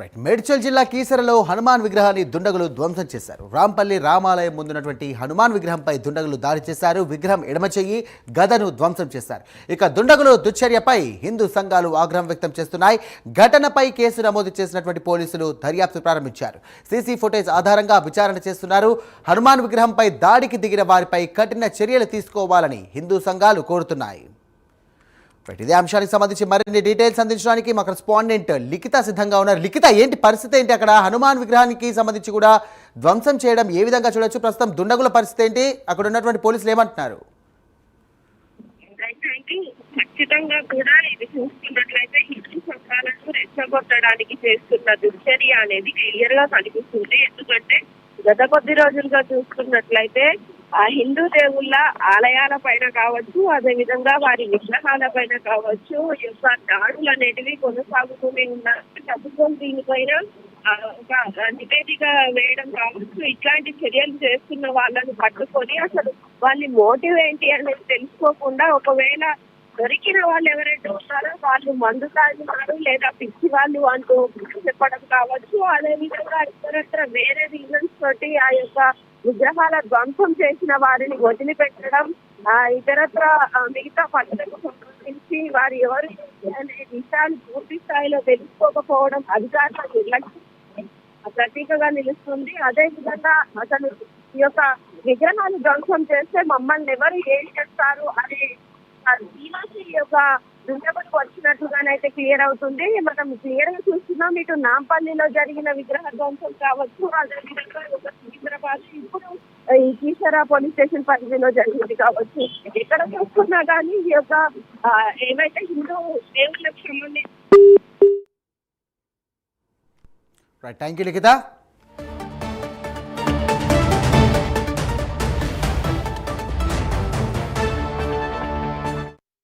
Right Medchal జిల్లా కీసరలో హనుమాన్ విగ్రహాన్ని దుండగులు ధ్వంసం చేశారు. రాంపల్లి రామాలయం ముందున్నటువంటి హనుమాన్ విగ్రహంపై దుండగులు దాడి చేశారు. విగ్రహం ఎడమ చెయ్యి గదను ధ్వంసం చేశారు. ఇక దుండగులు దుశ్చర్యపై హిందూ సంఘాలు ఆగ్రహం వ్యక్తం చేస్తున్నాయి. ఘటనపై కేసు నమోదు చేసినటువంటి పోలీసులు దర్యాప్తు ప్రారంభించారు. సీసీ ఫుటేజ్ ఆధారంగా విచారణ చేస్తున్నారు. హనుమాన్ విగ్రహంపై దాడికి దిగిన వారిపై కఠిన చర్యలు తీసుకోవాలని హిందూ సంఘాలు కోరుతున్నాయి. ఇదే అంశానికి సంబంధించి మరిన్ని డీటెయిల్స్ అందించడానికి మా కరెస్పాండెంట్ లిఖిత సిద్ధంగా ఉన్నారు. లిఖిత, ఏంటి పరిస్థితి ఏంటి అక్కడ? హనుమాన్ విగ్రహానికి సంబంధించి కూడా ధ్వంసం చేయడం ఏ విధంగా చూడొచ్చు? ప్రస్తుతం దుండగుల పరిస్థితి ఏంటి? అక్కడ ఉన్నటువంటి పోలీసులు ఏమంటున్నారు? ఖచ్చితంగా కూడా ఇది చూస్తున్నట్లయితే హిందూ సంఘాలను రెచ్చగొట్టడానికి చేస్తున్న దుశ్చర్య అనేది క్లియర్ గా కనిపిస్తుంది. ఎందుకంటే గత కొద్ది రోజులుగా చూస్తున్నట్లయితే ఆ హిందూ దేవుళ్ళ ఆలయాల పైన కావచ్చు, అదే విధంగా వారి విగ్రహాల పైన కావచ్చు ఈ యొక్క దాడులు అనేటివి కొనసాగుతూనే ఉన్నారు. ప్రభుత్వం దీనిపైన ఒక నివేదిక వేయడం కావచ్చు, ఇట్లాంటి చర్యలు చేస్తున్న వాళ్ళని పట్టుకొని అసలు వాళ్ళ మోటివ్ ఏంటి అనేది తెలుసుకోకుండా ఒకవేళ దొరికిన వాళ్ళు ఎవరైతే ఉన్నారో వాళ్ళు మందు తాగినారు లేదా పిచ్చి వాళ్ళు అంటూ చెప్పడం కావచ్చు, అదే విధంగా ఇతరత్ర వేరే రీజన్స్ తోటి ఆ యొక్క విగ్రహాల ధ్వంసం చేసిన వారిని వదిలిపెట్టడం, ఇతరత్ర మిగతా పనులకు సంబంధించి వారు ఎవరు అనే విషయాన్ని పూర్తి స్థాయిలో తెలుసుకోకపోవడం అధికారుల నిర్లక్ష్యం ప్రతీకగా నిలుస్తుంది. అదే విధంగా అసలు ఈ యొక్క విగ్రహాలు ధ్వంసం చేస్తే మమ్మల్ని ఎవరు ఏం చేస్తారు అనే ఈ యొక్క దుండగులకు వచ్చినట్టుగానైతే క్లియర్ అవుతుంది. మనం క్లియర్ గా చూస్తున్నాం. ఇటు నాంపల్లిలో జరిగిన విగ్రహ ధ్వంసం కావచ్చు, అదేవిధంగా ఒక సికింద్రాబాద్ ఇప్పుడు ఈ కీసర పోలీస్ స్టేషన్ పరిధిలో జరిగింది కావచ్చు. ఎక్కడ చూసుకున్నా కానీ ఈ యొక్క ఏవైతే హిందూ దేవుళ్ళకు సంబంధించి థ్యాంక్ యూ లిఖిత.